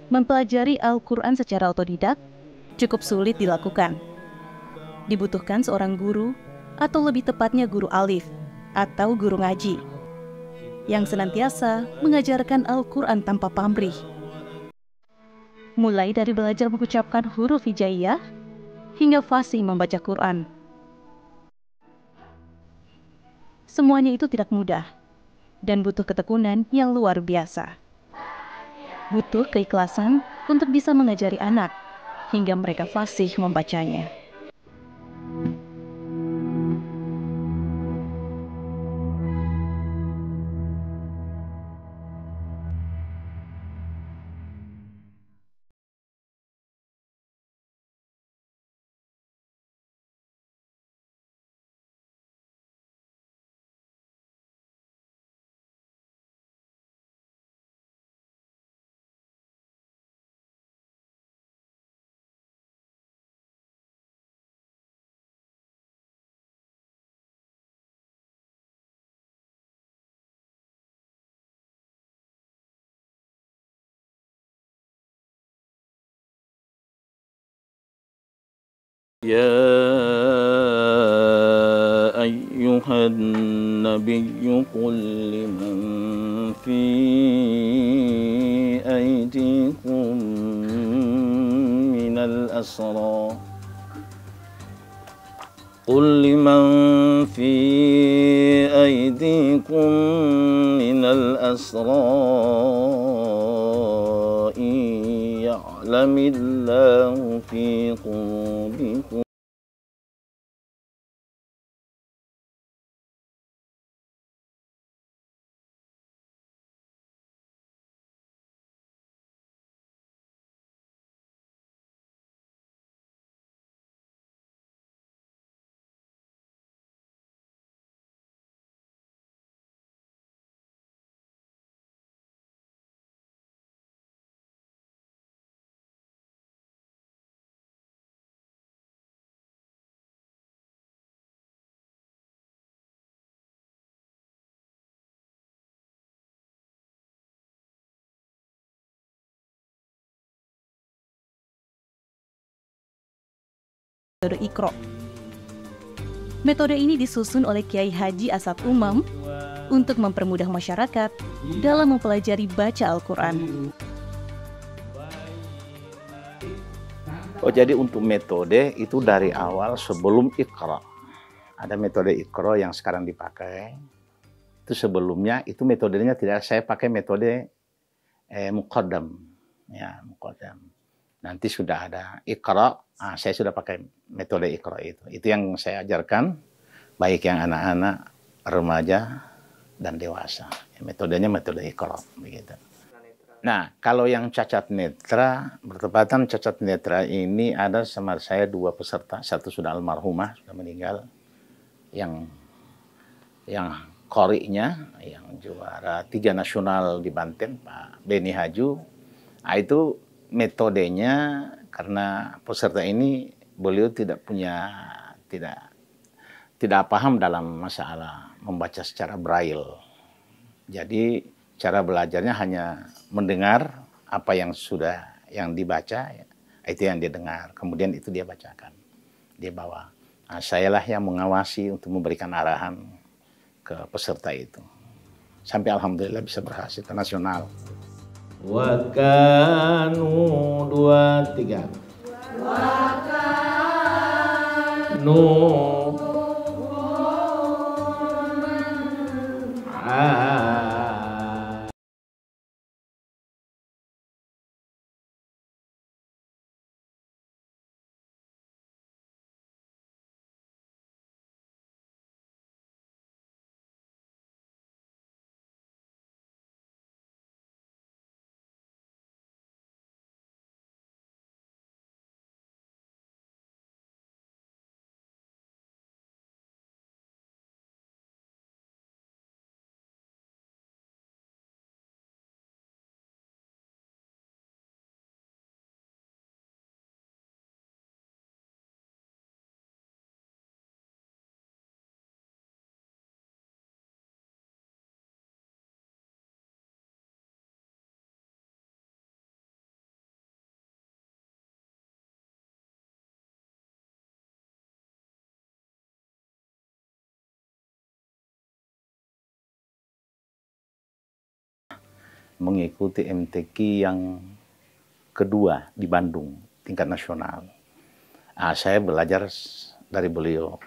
Mempelajari Al-Quran secara otodidak cukup sulit dilakukan. Dibutuhkan seorang guru, atau lebih tepatnya guru alif, atau guru ngaji, yang senantiasa mengajarkan Al-Quran tanpa pamrih. Mulai dari belajar mengucapkan huruf hijaiyah, hingga fasih membaca Quran. Semuanya itu tidak mudah, dan butuh ketekunan yang luar biasa. Butuh keikhlasan untuk bisa mengajari anak, hingga mereka fasih membacanya. يا أيها النبي قل لمن في أيديكم من الأسرى إن يعلم الله في قلوبكم Metode Iqra. Metode ini disusun oleh Kiai Haji Asad Umam untuk mempermudah masyarakat dalam mempelajari baca Al-Quran. Oh, jadi untuk metode itu dari awal sebelum Iqra. Ada metode Iqra yang sekarang dipakai. Itu sebelumnya itu metodenya tidak, saya pakai metode Muqaddam. Ya, Muqaddam. Nanti sudah ada Iqra, saya sudah pakai metode Iqra itu. Itu yang saya ajarkan, baik yang anak-anak, remaja, dan dewasa. Metodenya metode Iqra, begitu. Nah, kalau yang cacat netra, bertepatan cacat netra ini ada sama saya 2 peserta. Satu sudah almarhumah, sudah meninggal. Yang qori'nya, yang juara 3 nasional di Banten, Pak Beni Haju. Nah, itu metodenya karena peserta ini beliau tidak paham dalam masalah membaca secara braille. Jadi cara belajarnya hanya mendengar apa yang dibaca, itu yang dia dengar, kemudian itu dia bacakan, dia bawa. Nah, sayalah yang mengawasi untuk memberikan arahan ke peserta itu. Sampai alhamdulillah bisa berhasil ke nasional. Wakanu 23 Wakanu mengikuti MTQ yang kedua di Bandung, tingkat nasional. Saya belajar dari beliau,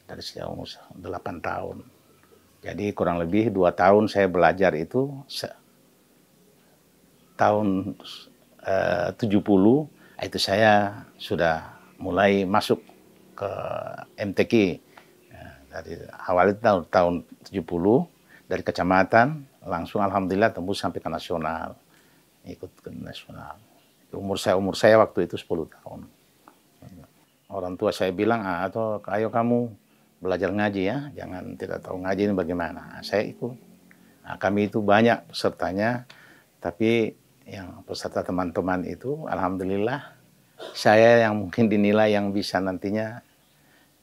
dari sejak umur 8 tahun. Jadi kurang lebih 2 tahun saya belajar itu, tahun 70, itu saya sudah mulai masuk ke MTQ. Dari awal itu tahun 70, dari kecamatan, langsung alhamdulillah tembus sampai ke nasional. Ikut ke nasional. Umur saya waktu itu 10 tahun. Orang tua saya bilang, atau ayo kamu belajar ngaji ya, jangan tidak tahu ngaji ini bagaimana. Saya ikut. Kami itu banyak pesertanya, tapi yang peserta teman-teman itu, alhamdulillah, saya yang mungkin dinilai yang bisa nantinya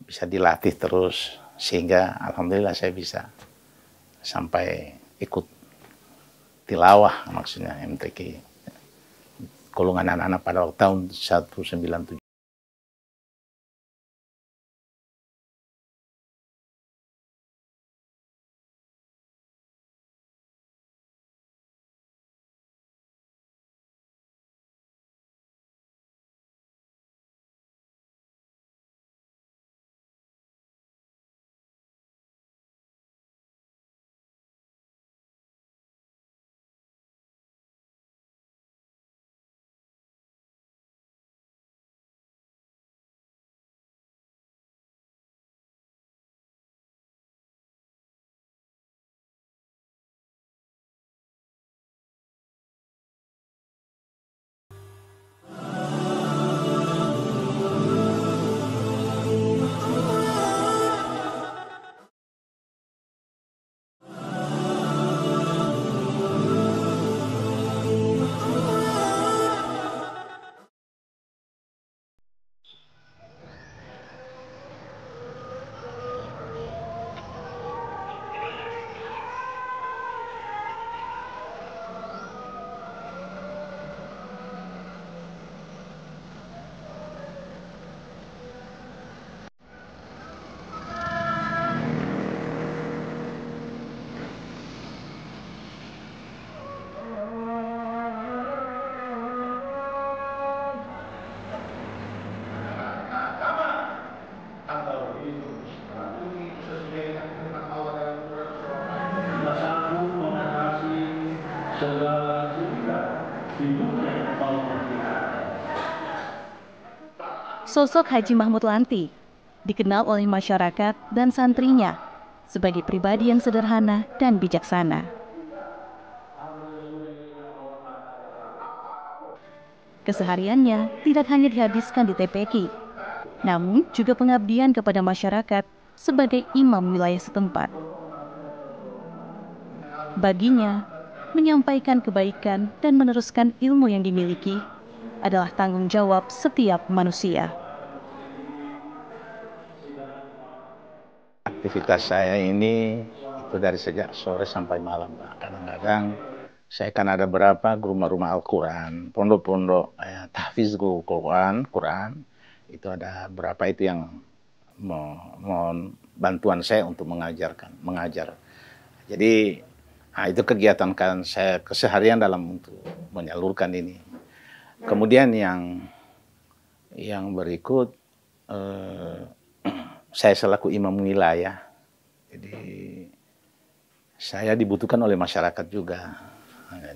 bisa dilatih terus, sehingga alhamdulillah saya bisa sampai ikut tilawah, maksudnya MTQ. Golongan anak-anak pada tahun 197. Sosok Haji Mahmud Lanti dikenal oleh masyarakat dan santrinya sebagai pribadi yang sederhana dan bijaksana. Kesehariannya tidak hanya dihabiskan di TPQ, namun juga pengabdian kepada masyarakat sebagai imam wilayah setempat. Baginya, menyampaikan kebaikan dan meneruskan ilmu yang dimiliki adalah tanggung jawab setiap manusia. Aktivitas saya ini itu dari sejak sore sampai malam, Pak. Kadang-kadang saya kan ada berapa rumah-rumah Al-Quran, pondok-pondok tahfiz Quran, itu ada berapa itu yang mohon bantuan saya untuk mengajar. Jadi itu kegiatan kan saya keseharian dalam untuk menyalurkan ini. Kemudian yang berikut, saya selaku imam wilayah, jadi saya dibutuhkan oleh masyarakat juga.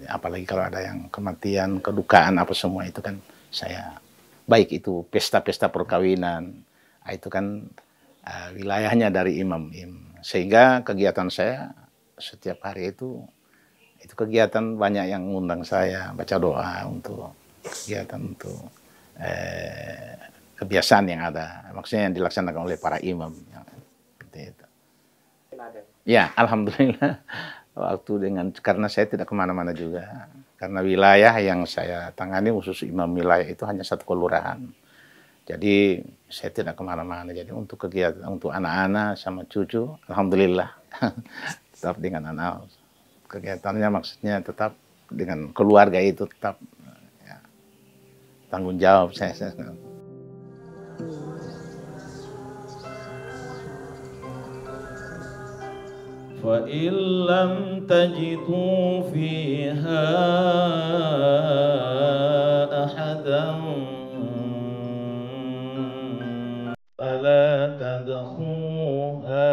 Apalagi kalau ada yang kematian, kedukaan, apa semua itu kan saya, baik itu pesta-pesta perkawinan, itu kan wilayahnya dari imam. Sehingga kegiatan saya setiap hari itu kegiatan banyak yang ngundang saya, baca doa untuk kegiatan untuk kebiasaan yang ada, maksudnya yang dilaksanakan oleh para imam. Seperti itu. Ya, alhamdulillah. Karena saya tidak kemana-mana juga, karena wilayah yang saya tangani khusus imam wilayah itu hanya satu kelurahan. Jadi saya tidak kemana-mana. Jadi untuk kegiatan untuk anak-anak sama cucu, alhamdulillah tetap dengan anak. Kegiatannya maksudnya tetap dengan keluarga itu tetap ya, tanggung jawab saya. فإن لم تجدوا فيها أحدا فلا تدخلوها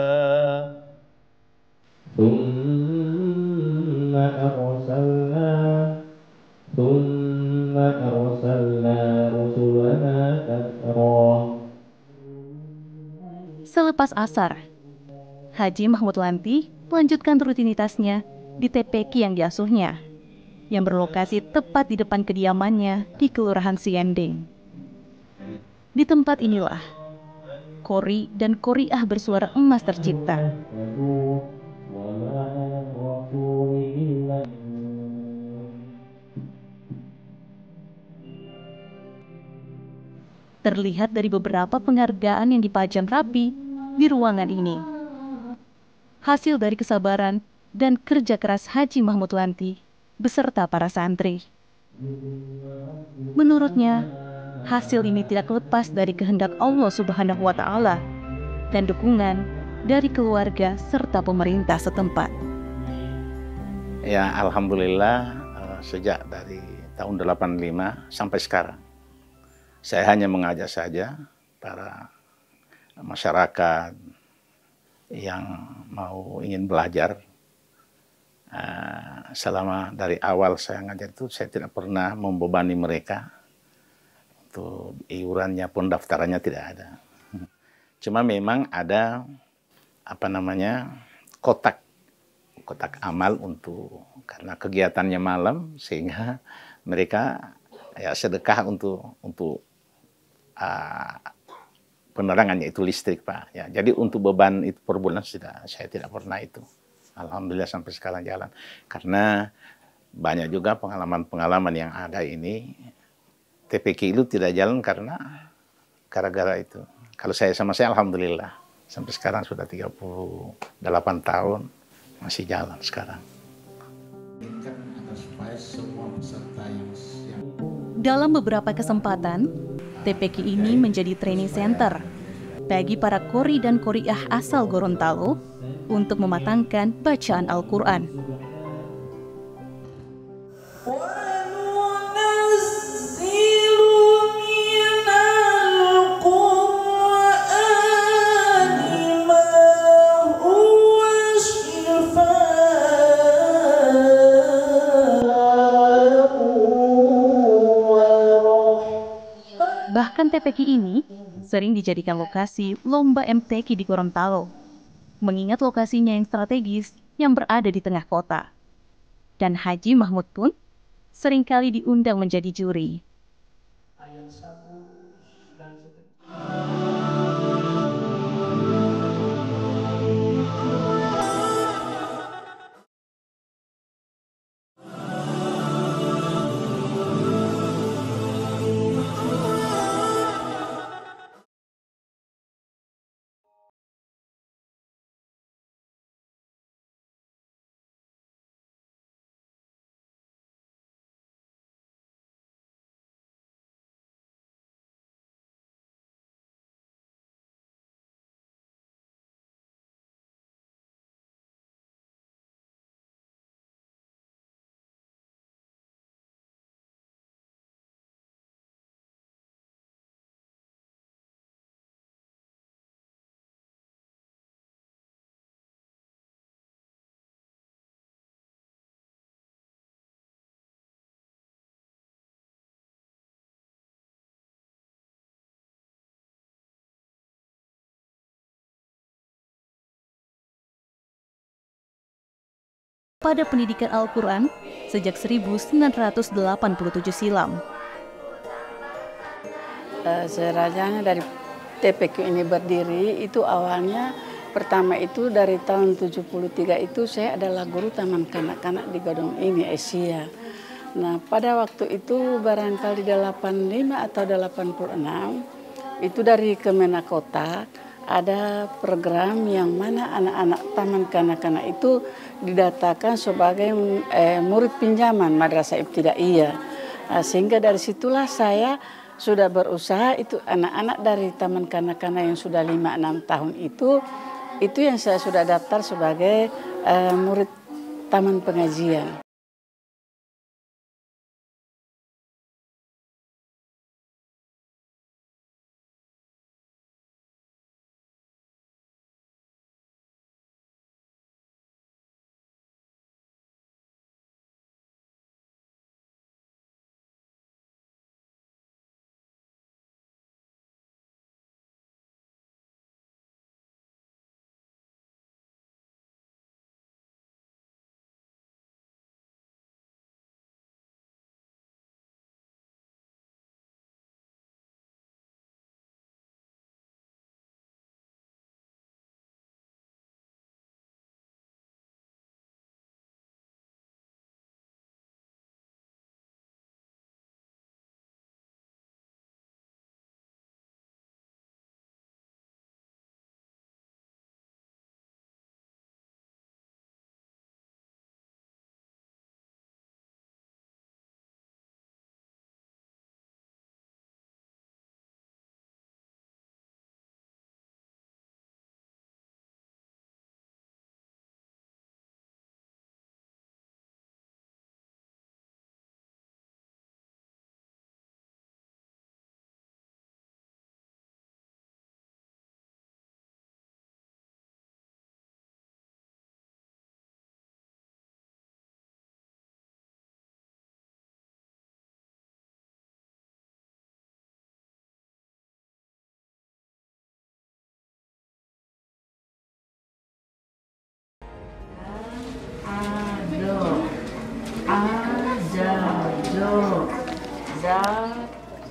ثم أرسلنا رسلنا تترى. Selepas asar, Haji Mahmud Lanti melanjutkan rutinitasnya di TPQ yang diasuhnya, yang berlokasi tepat di depan kediamannya di Kelurahan Siending. Di tempat inilah, Qori dan Qoriah bersuara emas tercipta. Terlihat dari beberapa penghargaan yang dipajang rapi di ruangan ini. Hasil dari kesabaran dan kerja keras Haji Mahmud Lanti beserta para santri. Menurutnya, hasil ini tidak lepas dari kehendak Allah Subhanahu wa Ta'ala dan dukungan dari keluarga serta pemerintah setempat. Ya, alhamdulillah sejak dari tahun 85 sampai sekarang. Saya hanya mengajak saja para masyarakat yang ingin belajar. Selama dari awal saya ngajar itu, saya tidak pernah membebani mereka. Untuk iurannya, pendaftarannya tidak ada. Cuma memang ada kotak amal karena kegiatannya malam, sehingga mereka ya sedekah untuk penerangannya itu listrik, Pak. Ya, jadi untuk beban itu per bulan saya tidak pernah itu. Alhamdulillah sampai sekarang jalan. Karena banyak juga pengalaman-pengalaman yang ada ini, TPQ itu tidak jalan karena gara-gara itu. Kalau saya alhamdulillah sampai sekarang sudah 38 tahun masih jalan sekarang. Dalam beberapa kesempatan, TPQ ini menjadi training center bagi para Qori dan Qoriah asal Gorontalo untuk mematangkan bacaan Al-Quran. Bahkan TPQ ini sering dijadikan lokasi lomba MTQ di Gorontalo, mengingat lokasinya yang strategis yang berada di tengah kota. Dan Haji Mahmud pun seringkali diundang menjadi juri. Pada pendidikan Al-Quran sejak 1987 silam. Sejarahnya dari TPQ ini berdiri itu awalnya pertama itu dari tahun 73 itu saya adalah guru taman kanak-kanak di gedung ini Asia. Nah pada waktu itu barangkali 85 atau 86 itu dari Kemenak Kota ada program yang mana anak-anak taman kanak-kanak itu didatakan sebagai murid pinjaman Madrasah Ibtidaiyah. Sehingga dari situlah saya sudah berusaha itu anak-anak dari taman kanak-kanak yang sudah 5-6 tahun itu yang saya sudah daftar sebagai murid taman pengajian.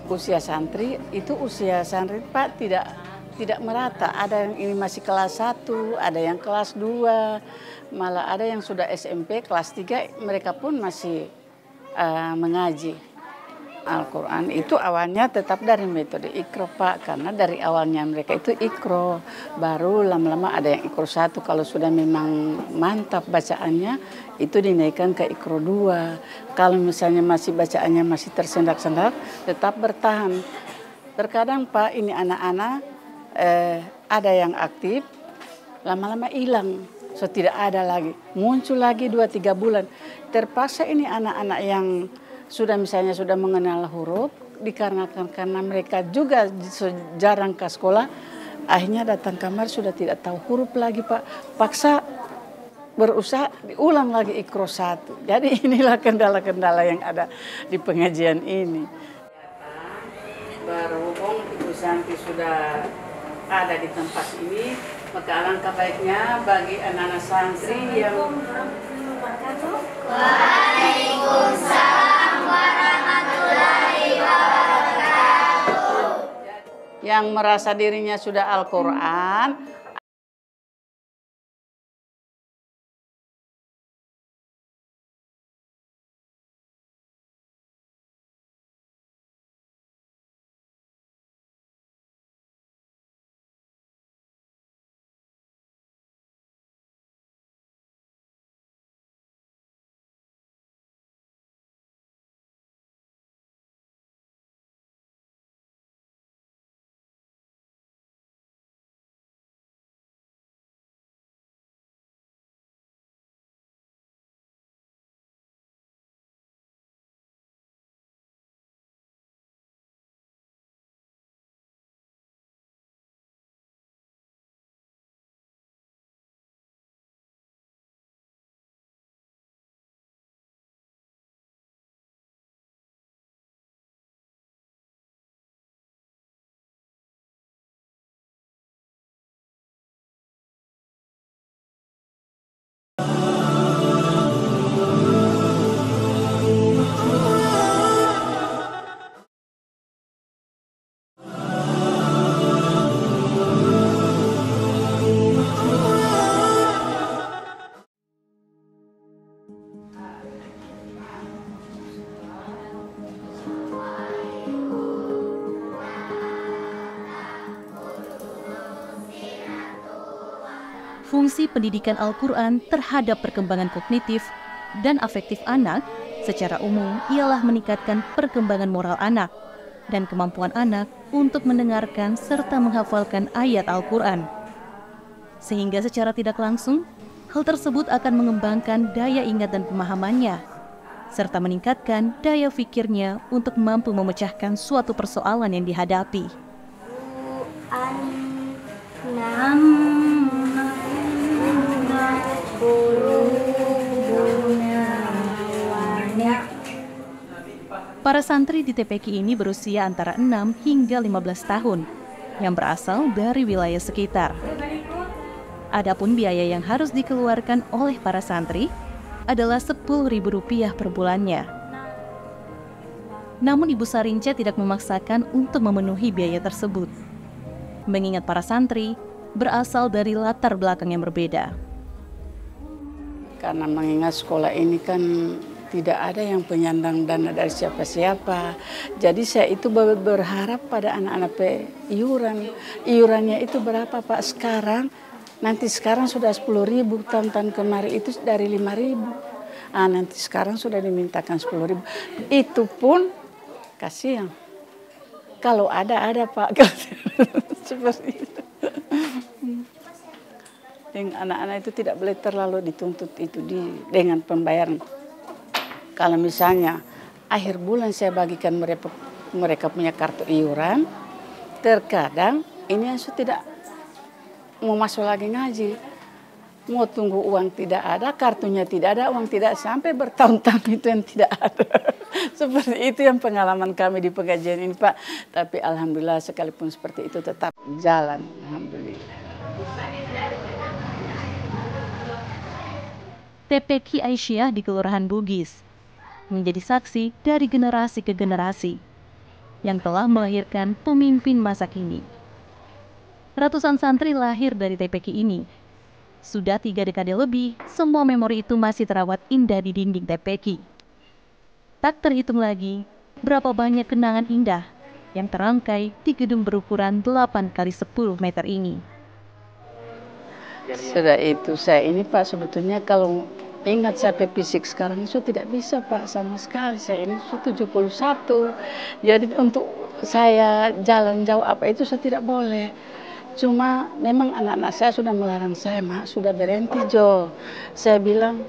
Usia santri itu Pak tidak merata. Ada yang ini masih kelas 1, ada yang kelas 2, malah ada yang sudah SMP kelas 3, mereka pun masih mengaji Al-Quran. Itu awalnya tetap dari metode Iqra, Pak, karena dari awalnya mereka itu Iqra, baru lama-lama ada yang Iqra 1. Kalau sudah memang mantap bacaannya, itu dinaikkan ke Iqra 2. Kalau misalnya masih bacaannya masih tersendak-sendak, tetap bertahan. Terkadang, Pak, ini anak-anak ada yang aktif, lama-lama hilang, so tidak ada lagi, muncul lagi 2-3 bulan. Terpaksa ini anak-anak yang sudah mengenal huruf, dikarenakan karena mereka juga jarang ke sekolah, akhirnya datang kamar sudah tidak tahu huruf lagi, Pak. Paksa berusaha diulang lagi Iqra 1. Jadi inilah kendala-kendala yang ada di pengajian ini. Berhubung Ibu Santi sudah ada di tempat ini, maka alangkah baiknya bagi anak-anak santri yang Waalaikumsalam warahmatullahi wabarakatuh. Yang merasa dirinya sudah Al-Quran, fungsi pendidikan Al-Quran terhadap perkembangan kognitif dan afektif anak secara umum ialah meningkatkan perkembangan moral anak dan kemampuan anak untuk mendengarkan serta menghafalkan ayat Al-Quran. Sehingga secara tidak langsung, Hal tersebut akan mengembangkan daya ingat dan pemahamannya, serta meningkatkan daya pikirnya untuk mampu memecahkan suatu persoalan yang dihadapi. Para santri di TPQ ini berusia antara 6 hingga 15 tahun, yang berasal dari wilayah sekitar. Adapun biaya yang harus dikeluarkan oleh para santri adalah Rp10.000 per bulannya. Namun Ibu Sarince tidak memaksakan untuk memenuhi biaya tersebut, mengingat para santri berasal dari latar belakang yang berbeda. Karena mengingat sekolah ini kan tidak ada yang penyandang dana dari siapa-siapa. Jadi saya itu berharap pada anak-anak iuran. Iurannya itu berapa Pak sekarang? Nanti sekarang sudah 10.000, tahun-tahun kemarin itu dari 5.000. Nanti sekarang sudah dimintakan 10.000. Itu pun kasihan. Kalau ada Pak. Seperti itu. Anak-anak itu tidak boleh terlalu dituntut itu dengan pembayaran. Kalau misalnya akhir bulan saya bagikan mereka punya kartu iuran, terkadang ini yang tidak mau masuk lagi ngaji. Mau tunggu uang tidak ada, kartunya tidak ada, uang tidak sampai bertahun-tahun itu yang tidak ada. Seperti itu yang pengalaman kami di pengajian ini Pak. Tapi alhamdulillah sekalipun seperti itu tetap jalan. Alhamdulillah. TPQ Aisyah di Kelurahan Bugis menjadi saksi dari generasi ke generasi yang telah melahirkan pemimpin masa kini. Ratusan santri lahir dari TPQ ini. Sudah 3 dekade lebih, semua memori itu masih terawat indah di dinding TPQ. Tak terhitung lagi berapa banyak kenangan indah yang terangkai di gedung berukuran 8 x 10 meter ini. Sudah itu saya ini Pak sebetulnya kalau ingat sampai fisik sekarang itu tidak bisa Pak sama sekali. Saya ini 71. Jadi untuk saya jalan jauh apa itu saya tidak boleh. Cuma memang anak-anak saya sudah melarang saya, Mak, sudah berhenti Jo. Saya bilang,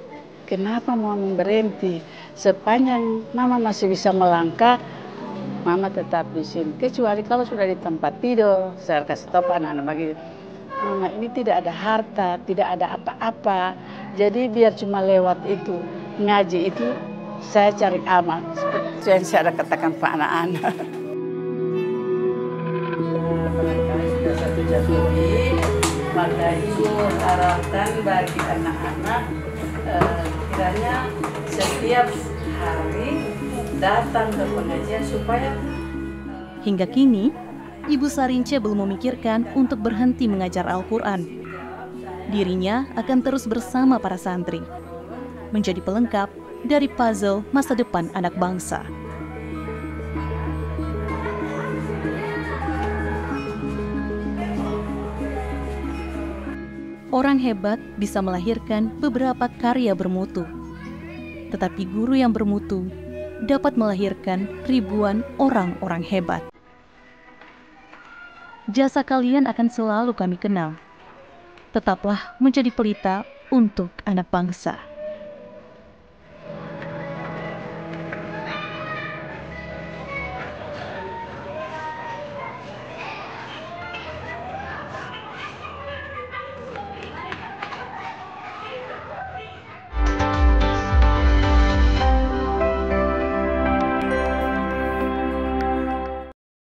kenapa mau berhenti? Sepanjang Mama masih bisa melangkah, Mama tetap di sini. Kecuali kalau sudah di tempat tidur, saya kasih tahu anak-anak bagi. Mama ini tidak ada harta, tidak ada apa-apa. Jadi biar cuma lewat itu, ngaji itu saya cari amal. Seperti yang saya ada katakan Pak anak-anak. Maka Ibu harapkan bagi anak-anak kiranya setiap hari datang ke pengajian supaya hingga kini Ibu Sarince belum memikirkan untuk berhenti mengajar Al-Quran. Dirinya akan terus bersama para santri, menjadi pelengkap dari puzzle masa depan anak bangsa. Orang hebat bisa melahirkan beberapa karya bermutu, tetapi guru yang bermutu dapat melahirkan ribuan orang-orang hebat. Jasa kalian akan selalu kami kenal. Tetaplah menjadi pelita untuk anak bangsa.